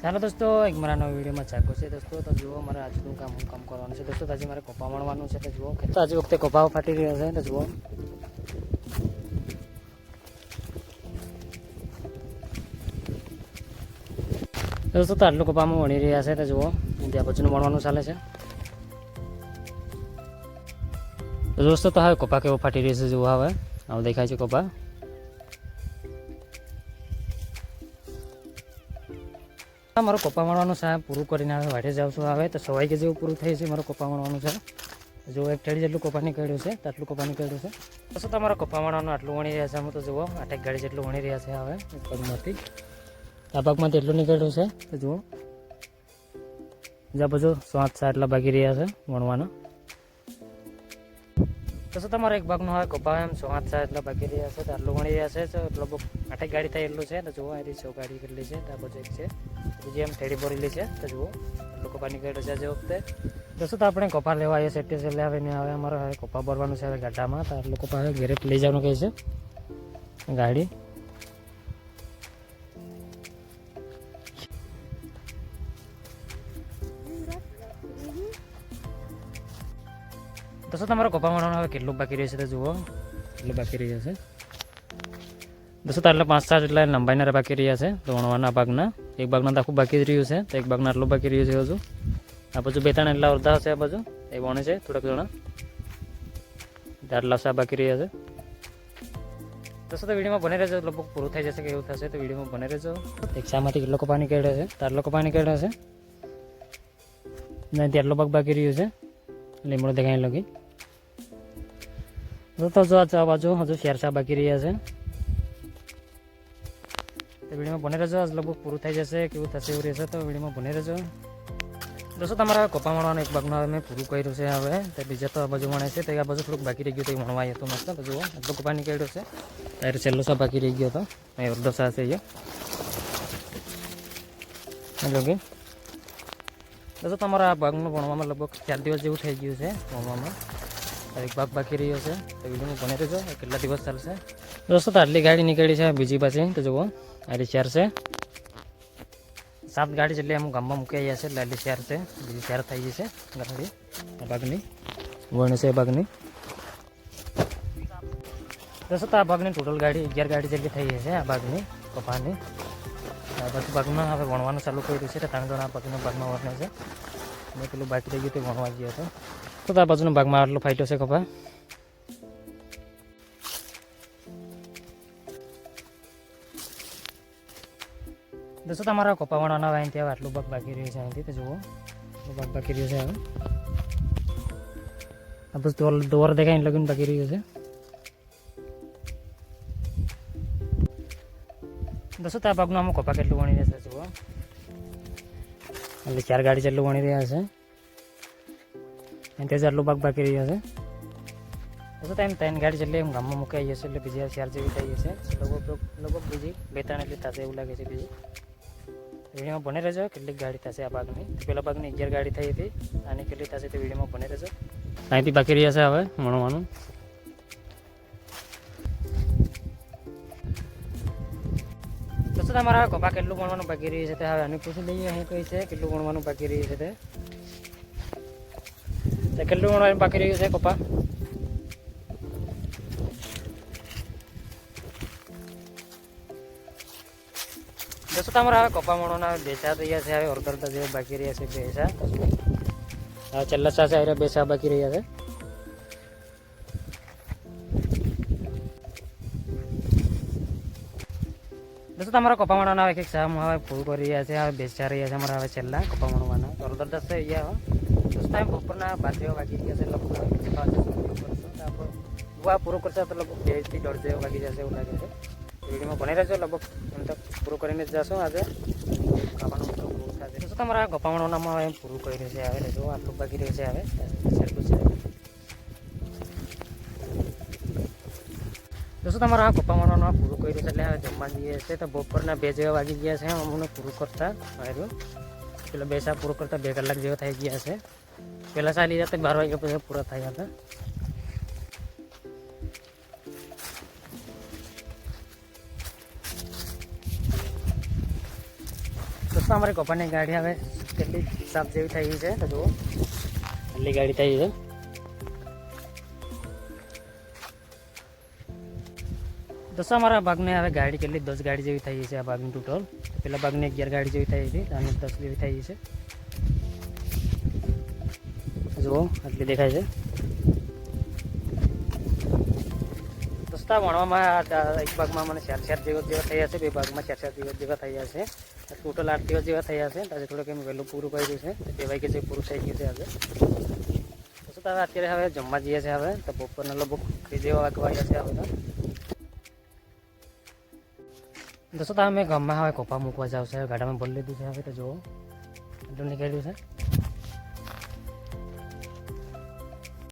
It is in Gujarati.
ચાલો દોસ્તો એક મારા નવા વિડીયોમાં ચાકો છે દોસ્તો. તો જુઓ મારે આજનું કામ કરવાનું છે દોસ્તો. આજે મારે કપા મળવાનું છે. તો જુઓ તો આજે વખતે કપાઓ ફાટી રહ્યા છે. તો જુઓ દોસ્તો તો આટલું કપામાં વણી રહ્યા છે. તો જુઓ ત્યાં પછીનું વણવાનું ચાલે છે. તો દોસ્તો તો હવે કપા કેવો ફાટી રહ્યો છે જુઓ. હવે આવું દેખાય છે કપા. મારું કપા મળવાનું છે પૂરું કરીને હવે વાટે જાઉં છું. હવે તો 100 કે જેવું પૂરું થઈ છે. મારું કપા મળવાનું છે. જો એક ઠેડી જેટલું કપા નીકળ્યું છે. તો આટલું કપા નીકળ્યું છે. તો શું તમારો કપા મળવાનું આટલું વણી રહ્યા છે. હું તો જુઓ 8 ગાડી જેટલું વણી રહ્યા છે. હવે પગમાંથી આ ભાગમાંથી એટલું નીકળ્યું છે. તો જુઓ જ્યાં બધું 7 એટલા બાકી રહ્યા છે વણવાના. તો શું તમારો એક ભાગનો હવે કપા એમ 7 એટલા બાકી રહ્યા છે. તો આટલું વણી રહ્યા છે. તો એટલો 8 ગાડી થાય એટલું છે. તો જુઓ આ રીતે 100 ગાડી કેટલી છે. આ બધું એક છે બીજી એમ ઠેડી ભરેલી છે. તો જુઓ આટલું કપા નીકળ્યું છે આજે વખતે. તો શું તો આપણે કપા લેવા આવીએ સેટી છે લાવીને હવે અમારે હવે કપા ભરવાનું છે હવે ગાડામાં. તો આટલું કપા હવે ઘરે લઈ જવાનું કહે છે ગાડી. તો શું તમારો કપા મળવાનું હવે કેટલું બાકી રહ્યું છે. તો જુઓ કેટલું બાકી રહ્યા છે. દોસ્તો તો એટલે 5-7 એટલા લંબાઈના બાકી રહ્યા છે. તો વણવાના ભાગના એક ભાગના તો આખું બાકી જ રહ્યું છે. તો એક ભાગના આટલું બાકી રહ્યું છે હજુ. આ બાજુ 2-3 એટલા અડધા હશે. આ બાજુ એ વણે છે થોડાક જણા. આટલા સા બાકી રહ્યા છે. દોસ્તો તો વિડીયોમાં બને રહેજો. લગભગ પૂરું થઈ જશે કે એવું થશે. તો વિડીયોમાં બને રહેજો. એક શામાંથી કેટલો કપા નીકળ્યો છે. તો આટલો કપા નીકળ્યો છે. ત્યાંથી આટલો ભાગ બાકી રહ્યું છે. લીમડો દેખાઈ લગી. તો જો આ બાજુ હજુ 4 બાકી રહ્યા છે. તો વિડીયોમાં બને રહેજો. આજ લગભગ પૂરું થઈ જશે કેવું થશે એવું રહેશે. તો વિડીયોમાં બને રહેજો. દોસ્તો તમારા કપા મળવાનું એક ભાગનું હવે મેં પૂરું કર્યું છે. હવે તો બીજા તો આ બાજુ વણે છે. તો આ બાજુ થોડુંક બાકી રહી ગયું. તો એ વણવાય હતું મસ્ત. તો જુઓ આટલો કપા નીકળ્યો છે. ત્યારે છેલ્લો સા બાકી રહી ગયો હતો. અહીં અડધો સા છે એટલે કે દોસ્તો તમારા આ ભાગનું ભણવામાં લગભગ 4 દિવસ જેવું થઈ ગયું છે. ભણવામાં એક ભાગ બાકી રહ્યો છે. તો વિડીયોમાં બને રહેજો. કેટલા દિવસ ચાલશે દોસ્તો. તો આટલી ગાડી નીકળી છે બીજી પાછી. તો જુઓ આટલી 4 છે. 7 ગાડી જેટલી અમુક ગામમાં મૂકી આવ્યા છે. એટલે આટલી 4 છે. બીજી 4 થઈ ગઈ છે ગાડી આ ભાગની વણ છે. ભાગની દોસ્તો તો આ ભાગની ટોટલ ગાડી 11 ગાડી જેટલી થઈ છે. આ ભાગની કપાની આ બધું ભાગમાં હવે વણવાનું ચાલુ કર્યું છે. તો 3 જણા આ ભાગના ભાગમાં વણે છે. મેં પેલું બાકી રહી ગયું તે વણવા ગયો હતો. તો આ બાજુના ભાગમાં આટલો ફાટ્યો છે કપા. દોસ્તો તમારા કપા વણવાના હોય ત્યાં આટલું ભાગ બાકી રહ્યું છે. અહીંથી તો જુઓ આટલું ભાગ બાકી રહ્યું છે. હવે આ બધું દોર દેખાઈને લગીને બાકી રહ્યું છે. દોસ્તો આ ભાગનું અમુક કપા કેટલું વણી રહ્યા છે જુઓ. એટલે 4 ગાડી જેટલું વણી રહ્યા છે. અને તે આટલું ભાગ બાકી રહ્યો છે. તો એમ 3 ગાડી જેટલી એમ ગામમાં મૂકાઈ જશે. એટલે બીજી 4 જેવી થઈ જશે. લગભગ બીજી 2-3 એટલી થશે એવું લાગે છે. બીજી વિડીયોમાં બને રહેજો. કેટલીક ગાડી થશે આ ભાગની. પેલા ભાગની 11 ગાડી થઈ હતી. આની કેટલી થશે તે વિડીયોમાં બને રહેજો. અહીંથી બાકી રહ્યા છે હવે વણવાનું. દોસ્તો તમારા કપા કેટલું વણવાનું બાકી રહ્યું છે. તે હવે આને પૂછી લઈએ અહીં કઈ છે કેટલું વણવાનું બાકી રહ્યું છે. તે કેટલું વણવાનું બાકી રહ્યું છે કપા. દોસ્તો તમારા હવે કપા મળવાના 2 સા રહ્યા છે. હવે અડધા જેવા બાકી રહ્યા છે. 2 સા હવે છેલ્લા સા છે. 2 સા બાકી રહ્યા છે. દોસ્તો તમારા કપા મળવાના હવે 1 સા હવે પૂરું કરી રહ્યા છે. હવે 2 સા રહ્યા છે અમારા હવે છેલ્લા કપા મળવાના. અડધા છે અહીંયા દોસ્તો એમ બપોરના 12 જેવા વાગી ગયા છે. લગભગ પૂરું કરશે તો લગભગ 2 થી 1.5 જેવા વાગી જશે એવું લાગે છે. વિડીયોમાં બની રહેજો. લગભગ એમ તો પૂરું કરીને જ જશો આજે ખાવાનું પૂરું થશે. દોસ્તો તમારા કપા મળવાનામાં એમ પૂરું કરી રહ્યું છે. હવે જો આટલું બાકી રહ્યું છે. હવે દોસ્તો તમારા કપા મળવાનું પૂરું કર્યું છે. એટલે હવે જમવા જઈએ છે. તો બપોરના 2 જેવા વાગી ગયા છે. અમને પૂરું કરતા આવ્યું. પેલા 2 સા પૂરું કરતા 2 કલાક જેવા થઈ ગયા છે. પહેલાં ચાલી જતા 12 વાગ્યા પછી પૂરા થયા હતા. દોસ્તો અમારી કપાની ગાડી હવે કેટલી સાફ જેવી થઈ ગઈ છે તો જુઓ એટલી ગાડી થઈ છે દોસ્તો અમારા ભાગને હવે ગાડી કેટલી 10 ગાડી જેવી થઈ ગઈ છે આ ભાગની ટોટલ પેલા ભાગની 11 ગાડી જેવી થઈ હતી અને 10 જેવી થઈ ગઈ છે જુઓ આટલી દેખાય છે દોસ્તા વણવામાં એક ભાગમાં મને 4 દિવસ જેવા થઈ જશે બે ભાગમાં 4 દિવસ જેવા થઈ જશે ટોટલ 8 દિવસ જેવા થઈ જશે આજે થોડુંક એમ વહેલું પૂરું કર્યું છે કહેવાય કે જે પૂરું થઈ ગયું છે આજે દોસ્તો હવે અત્યારે હવે જમવા જઈએ છીએ હવે તો બપોરના લગભગ 3 જેવા વાગ્યા છે હવે દોસ્તો તમે ગામમાં હવે કોપા મૂકવા જાવ છે ગાડામાં ભરી લીધું છે હવે તો જુઓ એટલું નીકળ્યું છે